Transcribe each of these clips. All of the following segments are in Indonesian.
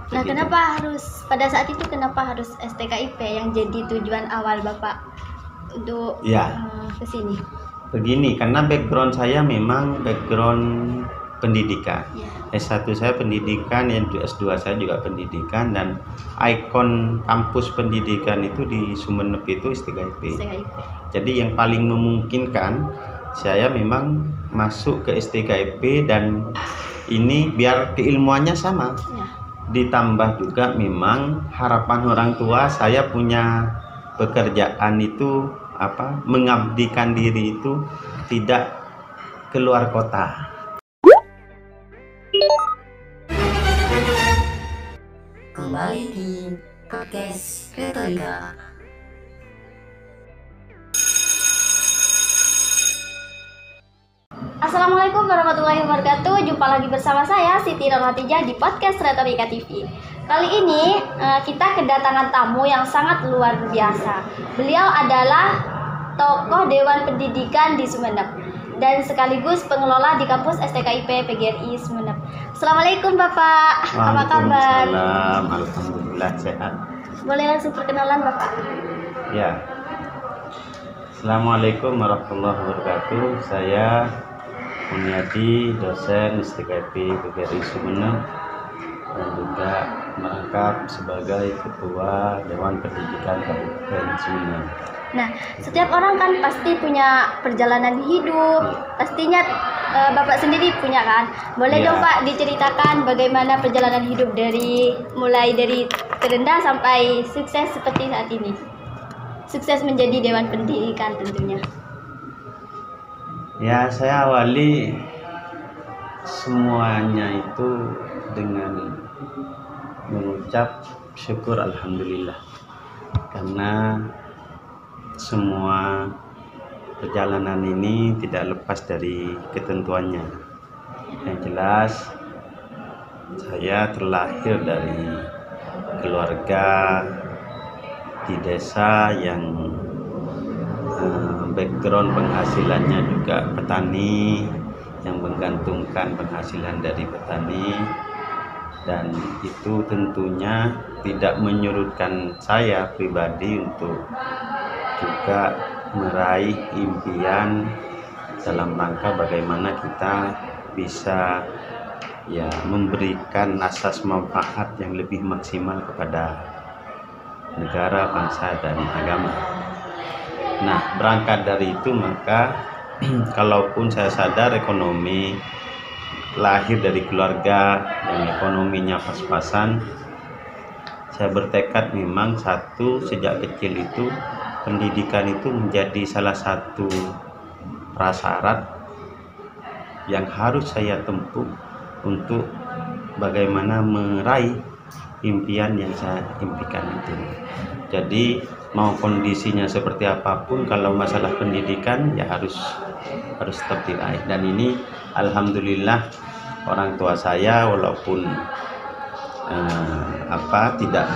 Nah, begitu. pada saat itu kenapa harus STKIP yang jadi tujuan awal Bapak untuk Ya, ke sini? begini, karena background saya memang background pendidikan. Ya. S1 saya pendidikan, yang S2 saya juga pendidikan, dan ikon kampus pendidikan itu di Sumeneb itu STKIP. STKIP. Jadi yang paling memungkinkan saya memang masuk ke STKIP, dan ini biar keilmuannya sama. Ya. Ditambah juga memang harapan orang tua saya punya pekerjaan itu mengabdikan diri itu tidak keluar kota. Kembali di podcast Retorika. Assalamualaikum warahmatullahi wabarakatuh. Jumpa lagi bersama saya Siti Nurhatijah di podcast Retorika TV. Kali ini kita kedatangan tamu yang sangat luar biasa. Beliau adalah tokoh Dewan Pendidikan di Sumeneb dan sekaligus pengelola di kampus STKIP PGRI Sumeneb. Assalamualaikum Bapak, apa kabar? Waalaikumsalam, alhamdulillah sehat. Boleh langsung perkenalan Bapak? Ya. Assalamualaikum warahmatullahi wabarakatuh. Saya Munyadi, dosen STKIP PGRI Sumeneb, dan juga merangkap sebagai Ketua Dewan Pendidikan Kabupaten Sumeneb. Nah, setiap orang kan pasti punya perjalanan hidup, pastinya Bapak sendiri punya kan? Boleh Iya. dong Pak diceritakan bagaimana perjalanan hidup mulai dari terendah sampai sukses seperti saat ini? Sukses menjadi Dewan Pendidikan tentunya. Ya, saya awali semuanya itu dengan mengucap syukur alhamdulillah, karena semua perjalanan ini tidak lepas dari ketentuannya. Yang jelas saya terlahir dari keluarga di desa yang background penghasilannya juga petani, yang menggantungkan penghasilan dari petani, dan itu tentunya tidak menyurutkan saya pribadi untuk juga meraih impian dalam rangka bagaimana kita bisa memberikan asas manfaat yang lebih maksimal kepada negara, bangsa, dan agama. Nah, berangkat dari itu maka kalaupun saya sadar ekonomi, lahir dari keluarga yang ekonominya pas-pasan, saya bertekad memang sejak kecil itu pendidikan itu menjadi salah satu prasyarat yang harus saya tempuh untuk bagaimana meraih impian yang saya impikan itu. Jadi mau kondisinya seperti apapun, kalau masalah pendidikan ya harus tetap diraih. Dan ini alhamdulillah orang tua saya walaupun tidak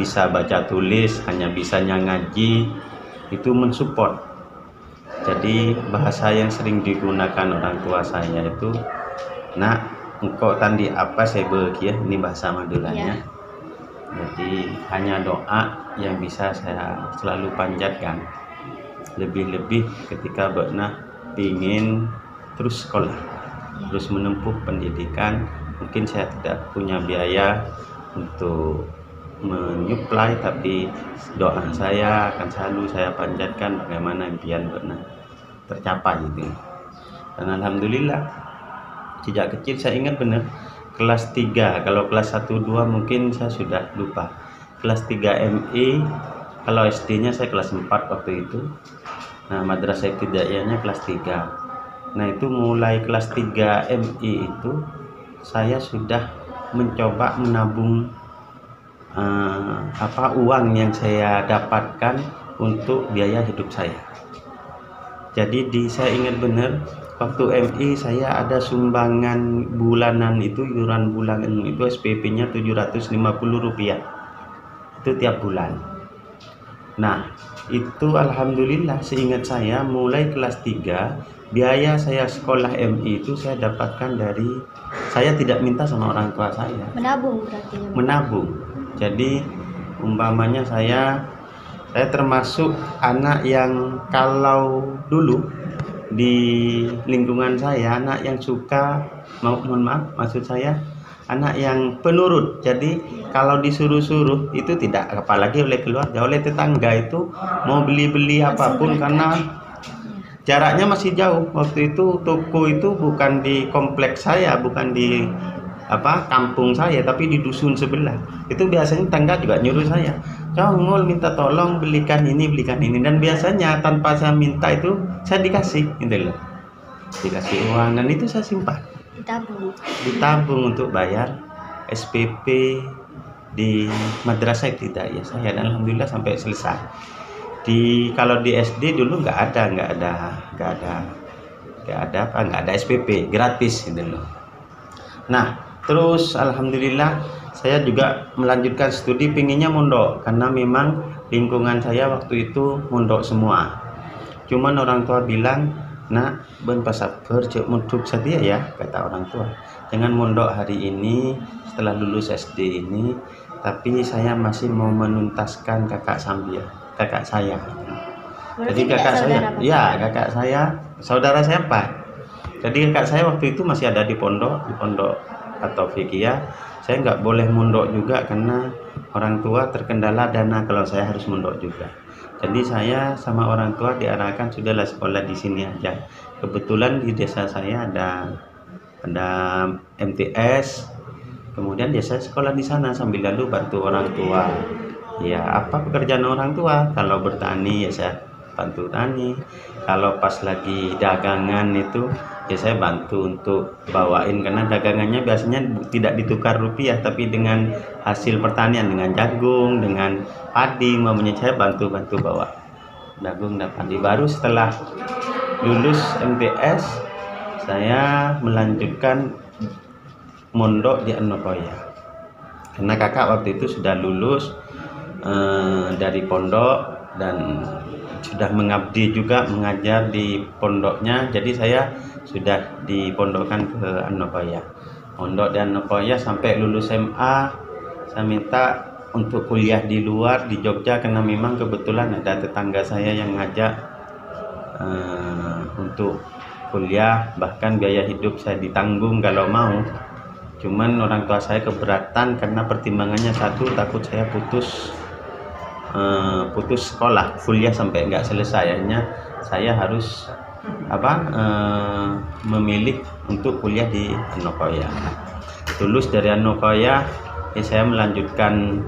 bisa baca tulis, hanya bisanya ngaji, itu mensupport. Jadi bahasa yang sering digunakan orang tua saya itu, "Nak, engkau tandi apa saya bahagia," ini bahasa Maduranya. Jadi hanya doa yang bisa saya selalu panjatkan. Lebih-lebih ketika Bakna ingin terus sekolah, terus menempuh pendidikan. Mungkin saya tidak punya biaya untuk menyuplai, tapi doa saya akan selalu saya panjatkan bagaimana impian Bakna tercapai itu. Dan alhamdulillah sejak kecil saya ingat benar, kelas 3, kalau kelas 1, 2 mungkin saya sudah lupa. Kelas 3 MI, kalau SD-nya saya kelas 4 waktu itu. Nah, madrasah ibtidaiyahnya kelas 3. Nah, itu mulai kelas 3 MI itu saya sudah mencoba menabung uang yang saya dapatkan untuk biaya hidup saya. Jadi saya ingat benar, waktu MI saya ada sumbangan bulanan itu, iuran bulanan itu SPP-nya Rp750 itu tiap bulan. Nah, itu alhamdulillah seingat saya mulai kelas 3 biaya saya sekolah MI itu saya dapatkan dari, saya tidak minta sama orang tua saya. Menabung berarti ya, Bapak? Menabung. Jadi umpamanya saya termasuk anak yang kalau dulu di lingkungan saya anak yang suka, mohon maaf maksud saya anak yang penurut. Jadi kalau disuruh-suruh itu tidak, apalagi oleh keluarga, oleh tetangga itu mau beli-beli apapun karena jaraknya masih jauh. Waktu itu toko itu bukan di kompleks saya, bukan di kampung saya, tapi di dusun sebelah. Itu biasanya tetangga juga nyuruh saya, "Kau ngul minta tolong belikan ini, dan biasanya tanpa saya minta itu saya dikasih gitu loh. Dikasih uang dan itu saya simpan. Ditabung untuk bayar SPP di madrasah ibtidaiyah saya, dan alhamdulillah sampai selesai. Kalau di SD dulu nggak ada SPP gratis gitu loh. Nah, terus alhamdulillah saya juga melanjutkan studi, pinginnya mondok karena memang lingkungan saya waktu itu mondok semua. Cuman orang tua bilang, "Nak, ben pasaper cek mondok saja ya," kata orang tua. "Jangan mondok hari ini setelah lulus SD ini, tapi saya masih mau menuntaskan kakak saya." Jadi kakak saya, saudara saya Pak. Jadi kakak saya waktu itu masih ada di pondok atau fikih. Saya nggak boleh mondok juga karena orang tua terkendala dana kalau saya harus mondok juga. Jadi saya sama orang tua diarahkan, sudahlah sekolah di sini aja. Kebetulan di desa saya ada MTS, kemudian ya saya sekolah di sana sambil lalu bantu orang tua. Ya, apa pekerjaan orang tua? Kalau bertani ya saya bantu tani. Kalau pas lagi dagangan itu ya saya bantu untuk bawain, karena dagangannya biasanya tidak ditukar rupiah tapi dengan hasil pertanian, dengan jagung, dengan padi, mamanya saya bantu bawa jagung dan padi. Baru setelah lulus MTS saya melanjutkan mondok di An-Nukoya karena kakak waktu itu sudah lulus dari pondok dan sudah mengabdi juga mengajar di pondoknya. Jadi saya sudah dipondokkan ke An-Nukoya, mondok di An-Nukoya sampai lulus MA. Saya minta untuk kuliah di luar di Jogja karena memang kebetulan ada tetangga saya yang ngajak untuk kuliah, bahkan biaya hidup saya ditanggung kalau mau. Cuman orang tua saya keberatan karena pertimbangannya satu, takut saya putus sekolah, kuliah sampai nggak selesai. Akhirnya saya harus memilih untuk kuliah di An-Nukoya. Lulus dari An-Nukoya ya saya melanjutkan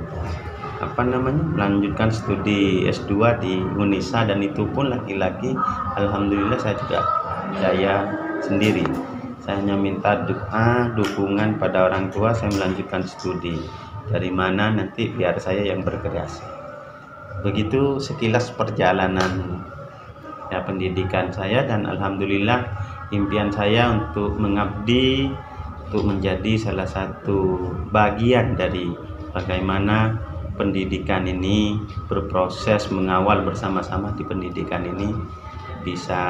studi S2 di Unisa, dan itu pun laki-laki. Alhamdulillah saya juga jaya sendiri. Saya hanya minta dukungan pada orang tua saya melanjutkan studi. Dari mana nanti biar saya yang berkreasi. Begitu sekilas perjalanan pendidikan saya, dan alhamdulillah impian saya untuk mengabdi, untuk menjadi salah satu bagian dari bagaimana pendidikan ini berproses, mengawal bersama-sama di pendidikan ini bisa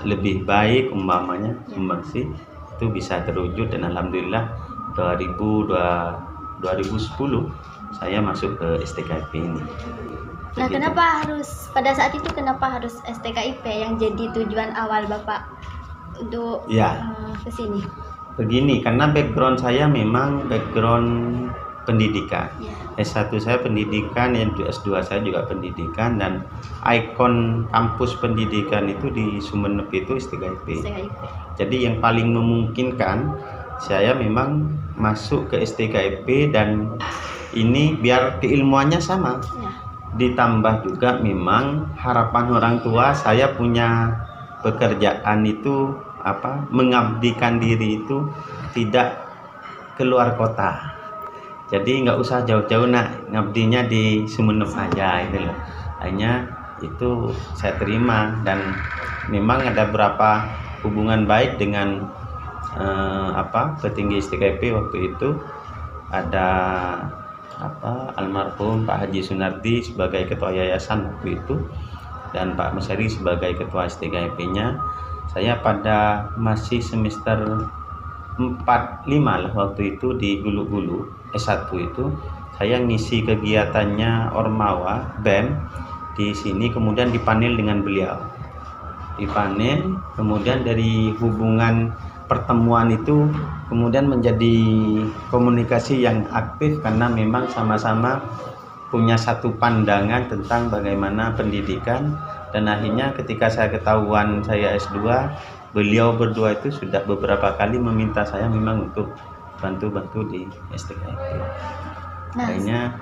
lebih baik, umpamanya sih itu bisa terwujud. Dan alhamdulillah 2010 saya masuk ke STKIP ini. Nah, pada saat itu kenapa harus STKIP yang jadi tujuan awal Bapak untuk ke sini? Begini, karena background saya memang background pendidikan. S1 saya pendidikan, yang S2 saya juga pendidikan, dan ikon kampus pendidikan itu di Sumeneb itu STKIP. Jadi yang paling memungkinkan saya memang masuk ke STKIP, dan ini biar keilmuannya sama. Ditambah juga memang harapan orang tua saya punya pekerjaan itu mengabdikan diri itu tidak keluar kota. Jadi nggak usah jauh-jauh, ngabdinya di Sumeneb aja itu loh. Hanya itu saya terima, dan memang ada beberapa hubungan baik dengan petinggi STKIP waktu itu. Ada almarhum Pak Haji Sunardi sebagai ketua yayasan waktu itu, dan Pak Meseri sebagai ketua STKIP-nya. Saya pada masih semester 4-5 lah waktu itu di Gulu-Gulu S1 itu saya ngisi kegiatannya Ormawa BEM di sini, kemudian dipanel dengan beliau. Dipanel, kemudian dari hubungan pertemuan itu kemudian menjadi komunikasi yang aktif karena memang sama-sama punya satu pandangan tentang bagaimana pendidikan. Dan akhirnya ketika saya ketahuan saya S2, beliau berdua itu sudah beberapa kali meminta saya memang untuk bantu-bantu di STKIP. Akhirnya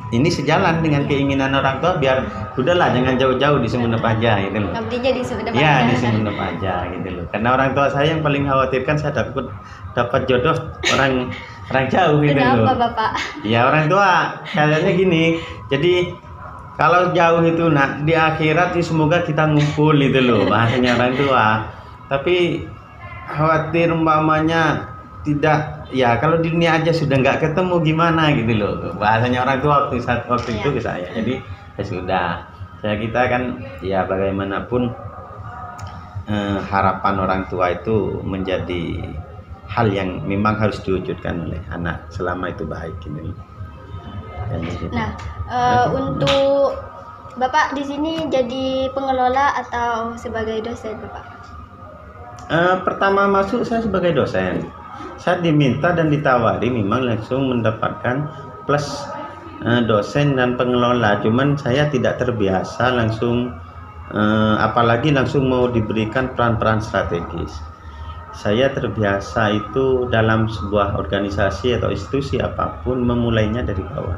ini sejalan dengan keinginan orang tua, biar udahlah jangan jauh-jauh di Sumenep aja gitu loh. Ngabdinya di Sumenep Iya, aja. di Sumenep aja gitu loh. Karena orang tua saya yang paling khawatirkan saya dapat jodoh orang jauh gitu loh. Kenapa Bapak? Ya orang tua kayaknya gini. Jadi kalau jauh itu di akhirat sih semoga kita ngumpul gitu loh, bahasanya orang tua. Tapi khawatir umpamanya tidak, ya kalau di dunia aja sudah nggak ketemu gimana gitu loh, bahasanya orang tua waktu itu ke saya. Jadi ya sudah, kita kan ya bagaimanapun harapan orang tua itu menjadi hal yang memang harus diwujudkan oleh anak selama itu baik gitu. Nah, untuk Bapak di sini jadi pengelola atau sebagai dosen Bapak? Pertama masuk saya sebagai dosen. Saya diminta dan ditawari memang langsung mendapatkan plus dosen dan pengelola. Cuman saya tidak terbiasa langsung, apalagi langsung mau diberikan peran-peran strategis. Saya terbiasa itu dalam sebuah organisasi atau institusi apapun memulainya dari bawah.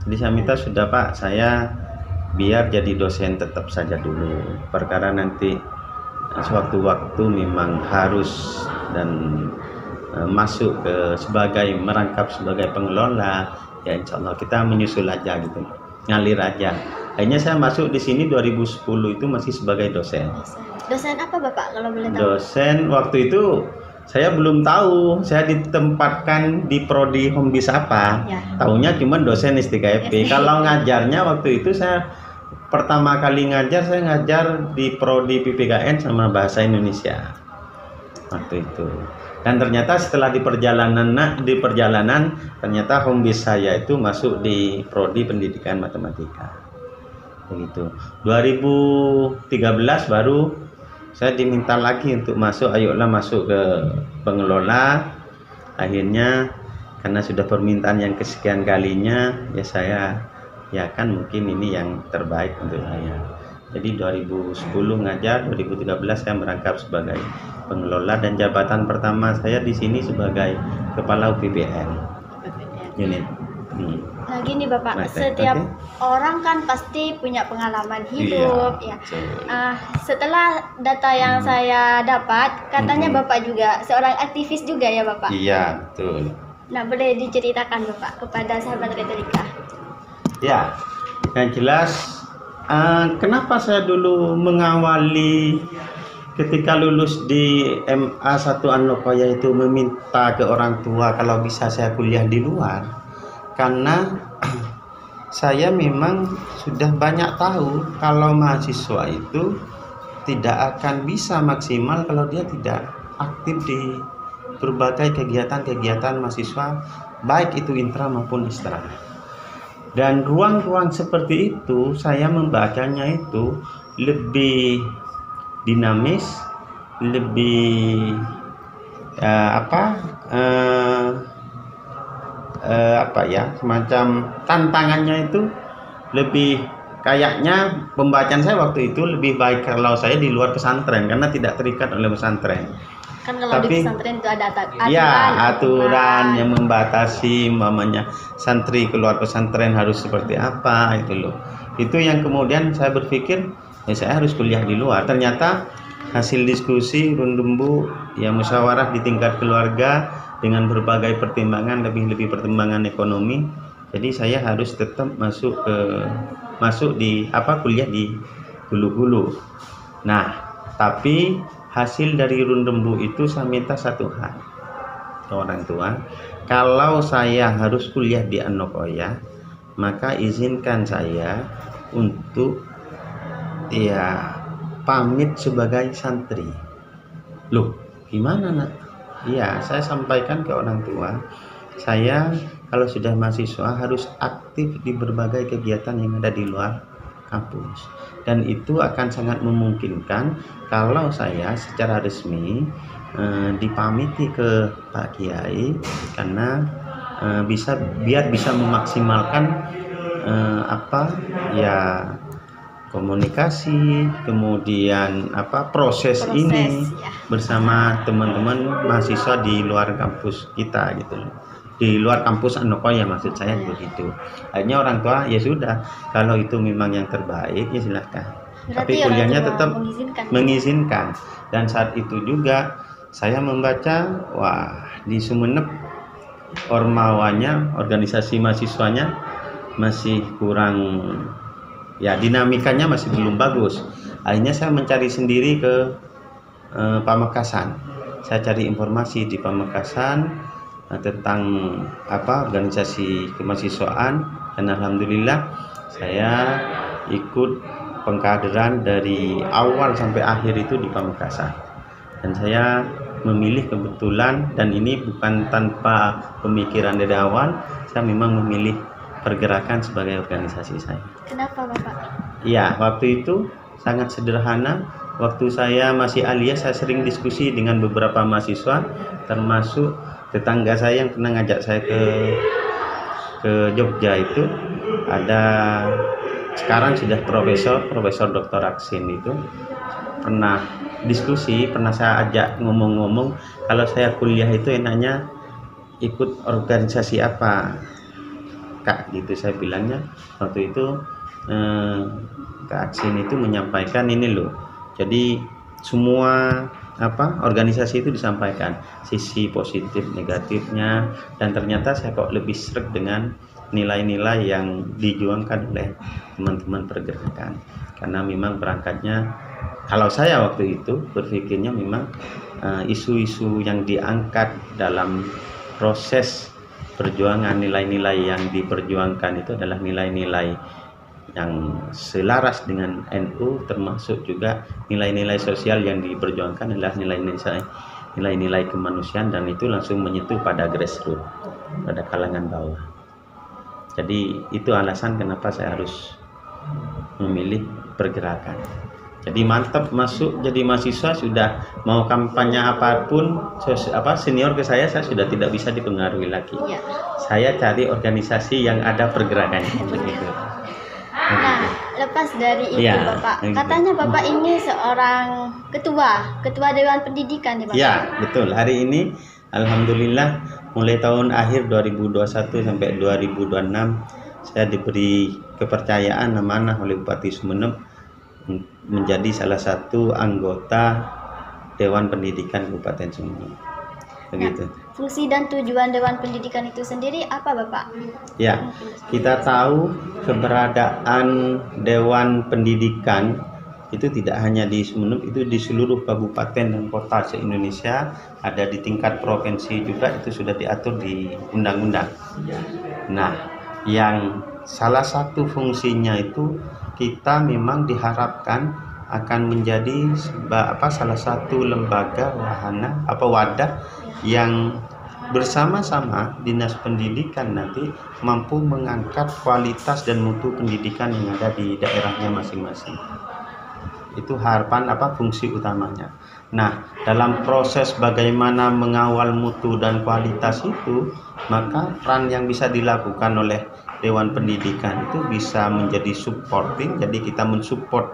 Jadi saya minta, sudah Pak, saya biar jadi dosen tetap saja dulu. Perkara nanti sewaktu-waktu memang harus dan masuk ke merangkap sebagai pengelola, ya insya Allah kita menyusul aja gitu, ngalir aja. Akhirnya saya masuk di sini 2010 itu masih sebagai dosen. Dosen apa Bapak kalau boleh tahu? Dosen waktu itu saya belum tahu, saya ditempatkan di prodi Hombis apa, Ya. Tahunya cuma dosen STKIP. Kalau ngajarnya waktu itu saya pertama kali ngajar, saya ngajar di prodi PPKN sama bahasa Indonesia waktu itu. Dan ternyata setelah di perjalanan ternyata Hombis saya itu masuk di prodi pendidikan matematika. Begitu. 2013 baru saya diminta lagi untuk masuk, ayolah masuk ke pengelola. Akhirnya karena sudah permintaan yang kesekian kalinya, ya saya ya kan mungkin ini yang terbaik untuk saya. Jadi 2010 ngajar, 2013 saya merangkap sebagai pengelola, dan jabatan pertama saya di sini sebagai kepala UPBN unit. Nah gini Bapak, setiap orang kan pasti punya pengalaman hidup, ya. Setelah data yang saya dapat, katanya Bapak juga seorang aktivis juga ya Bapak? Iya, betul. Nah boleh diceritakan Bapak kepada sahabat retorika? Ya, yang jelas kenapa saya dulu mengawali ketika lulus di MA1 Anlokoya itu meminta ke orang tua kalau bisa saya kuliah di luar, karena saya memang sudah banyak tahu kalau mahasiswa itu tidak akan bisa maksimal kalau dia tidak aktif di berbagai kegiatan-kegiatan mahasiswa, baik itu intra maupun ekstra. Dan ruang-ruang seperti itu saya membacanya itu lebih dinamis, lebih semacam tantangannya itu lebih, kayaknya pembacaan saya waktu itu lebih baik kalau saya di luar pesantren karena tidak terikat oleh pesantren. Kan kalau di pesantren itu ada aturan yang membatasi, mamanya santri keluar pesantren harus seperti apa itu loh. Itu yang kemudian saya berpikir ya saya harus kuliah di luar. Ternyata hasil diskusi rundembu ya musyawarah di tingkat keluarga dengan berbagai pertimbangan, lebih pertimbangan ekonomi. Jadi saya harus tetap kuliah di Gulu-Gulu. Nah, tapi hasil dari rundembu itu saya minta satu hal ke orang tua, kalau saya harus kuliah di Anlokoya, maka izinkan saya untuk pamit sebagai santri. Loh, gimana nak? Iya, saya sampaikan ke orang tua, saya kalau sudah mahasiswa harus aktif di berbagai kegiatan yang ada di luar kampus. Dan itu akan sangat memungkinkan kalau saya secara resmi dipamiti ke Pak Kiai, karena biar bisa memaksimalkan komunikasi, kemudian proses ini ya. bersama teman-teman mahasiswa di luar kampus kita gitu loh. Di luar kampus Anokoya maksud saya begitu. Akhirnya orang tua ya sudah, kalau itu memang yang terbaik ya silahkan. Tapi kuliahnya tetap mengizinkan. Dan saat itu juga saya membaca, wah di Sumeneb ormawanya, organisasi mahasiswanya masih kurang, ya dinamikanya masih belum bagus. Akhirnya saya mencari sendiri ke Pamekasan. Saya cari informasi di Pamekasan tentang organisasi kemahasiswaan, dan alhamdulillah saya ikut pengkaderan dari awal sampai akhir itu di Pamekasan. Dan saya memilih kebetulan, dan ini bukan tanpa pemikiran dari awal, saya memang memilih pergerakan sebagai organisasi saya. Kenapa Bapak? Iya, waktu itu sangat sederhana. Waktu saya masih alia, saya sering diskusi dengan beberapa mahasiswa, termasuk tetangga saya yang pernah ngajak saya ke Jogja itu. Ada sekarang sudah Profesor Dr. Aksin, itu pernah diskusi, pernah saya ajak ngomong-ngomong, kalau saya kuliah itu enaknya ikut organisasi apa Kak, gitu saya bilangnya. Waktu itu Kak Aksin itu menyampaikan ini loh, jadi semua organisasi itu disampaikan sisi positif negatifnya, dan ternyata saya kok lebih sreg dengan nilai-nilai yang dijuangkan oleh teman-teman pergerakan. Karena memang berangkatnya, kalau saya waktu itu berpikirnya memang isu-isu yang diangkat dalam proses perjuangan, nilai-nilai yang diperjuangkan itu adalah nilai-nilai yang selaras dengan NU, termasuk juga nilai-nilai sosial yang diperjuangkan adalah nilai-nilai kemanusiaan, dan itu langsung menyentuh pada grassroots, pada kalangan bawah. Jadi itu alasan kenapa saya harus memilih pergerakan. Jadi mantap masuk jadi mahasiswa, sudah mau kampanye apapun senior ke saya sudah tidak bisa dipengaruhi lagi. Ya. Saya cari organisasi yang ada pergerakannya begitu. Nah, lepas dari itu ya, Bapak, katanya Bapak ini seorang ketua Dewan Pendidikan ya Bapak? Ya, betul. Hari ini alhamdulillah mulai tahun akhir 2021 sampai 2026 saya diberi kepercayaan amanah oleh Bupati Sumeneb menjadi salah satu anggota Dewan Pendidikan Kabupaten Sumeneb. Begitu. Nah, fungsi dan tujuan Dewan Pendidikan itu sendiri apa Bapak? Ya, kita tahu keberadaan Dewan Pendidikan itu tidak hanya di Sumeneb, itu di seluruh kabupaten dan kota se-Indonesia, ada di tingkat provinsi juga, itu sudah diatur di undang-undang. Nah, yang salah satu fungsinya itu kita memang diharapkan akan menjadi salah satu lembaga wadah yang bersama-sama Dinas Pendidikan nanti mampu mengangkat kualitas dan mutu pendidikan yang ada di daerahnya masing-masing. Itu harapan fungsi utamanya. Nah, dalam proses bagaimana mengawal mutu dan kualitas itu, maka peran yang bisa dilakukan oleh Dewan Pendidikan itu bisa menjadi supporting. Jadi kita mensupport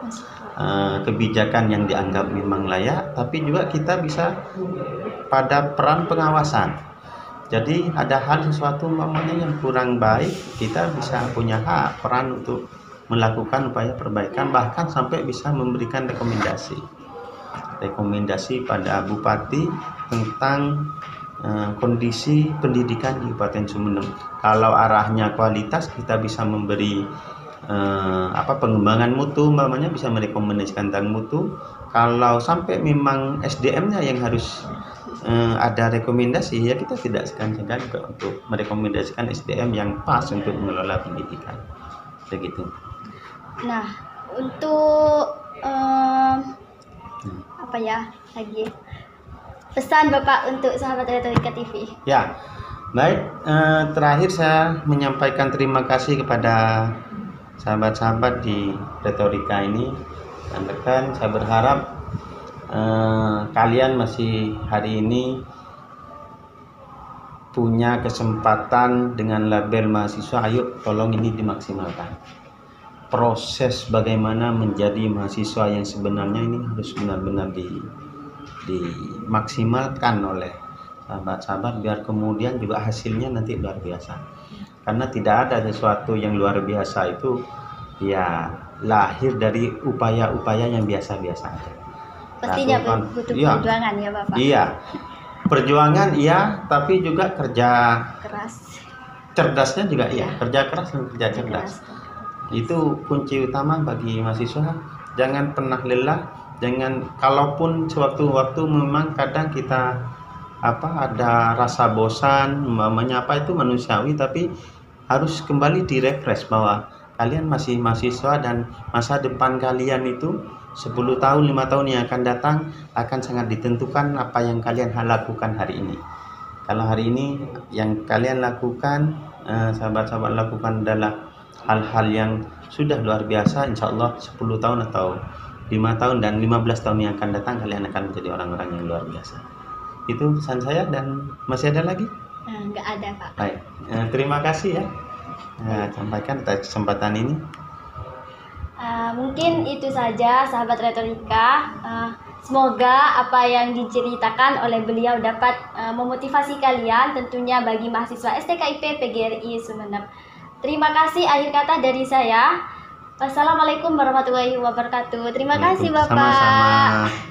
kebijakan yang dianggap memang layak, tapi juga kita bisa pada peran pengawasan. Jadi ada hal sesuatu umpamanya yang kurang baik, kita bisa punya hak peran untuk melakukan upaya perbaikan, bahkan sampai bisa memberikan rekomendasi pada Bupati tentang kondisi pendidikan di Kabupaten Sumeneb. Kalau arahnya kualitas, kita bisa memberi pengembangan mutu, umpamanya bisa merekomendasikan tentang mutu. Kalau sampai memang SDM-nya yang harus ada rekomendasi, ya kita tidak segan-segan untuk merekomendasikan SDM yang pas untuk mengelola pendidikan. Begitu. Nah, untuk pesan Bapak untuk sahabat Retorika TV. Ya, baik. Terakhir saya menyampaikan terima kasih kepada sahabat-sahabat di Retorika ini. Dan rekan, saya berharap kalian masih hari ini punya kesempatan dengan label mahasiswa. Ayo, tolong ini dimaksimalkan. Proses bagaimana menjadi mahasiswa yang sebenarnya ini harus benar-benar dimaksimalkan oleh sahabat-sahabat biar kemudian juga hasilnya nanti luar biasa. Karena tidak ada sesuatu yang luar biasa itu ya lahir dari upaya-upaya yang biasa-biasa aja. Pastinya butuh perjuangan ya Bapak. Iya. Perjuangan iya, tapi juga kerja Keras. cerdasnya juga iya, kerja keras dan kerja cerdas. Itu kunci utama bagi mahasiswa. Jangan pernah lelah. Jangan, kalaupun sewaktu-waktu memang kadang kita ada rasa bosan, umpamanya itu manusiawi, tapi harus kembali direfresh bahwa kalian masih mahasiswa dan masa depan kalian itu 10 tahun, 5 tahun yang akan datang akan sangat ditentukan apa yang kalian lakukan hari ini. Kalau hari ini yang kalian lakukan, sahabat-sahabat lakukan adalah hal-hal yang sudah luar biasa, insya Allah 10 tahun atau 5 tahun dan 15 tahun yang akan datang kalian akan menjadi orang-orang yang luar biasa. Itu pesan saya. Dan masih ada lagi? Nggak ada Pak. Baik, terima kasih ya sampaikan atas kesempatan ini. Mungkin itu saja sahabat Retorika. Semoga apa yang diceritakan oleh beliau dapat memotivasi kalian, tentunya bagi mahasiswa STKIP PGRI Sumeneb. Terima kasih, akhir kata dari saya. Wassalamualaikum warahmatullahi wabarakatuh. Terima kasih Bapak. Sama-sama.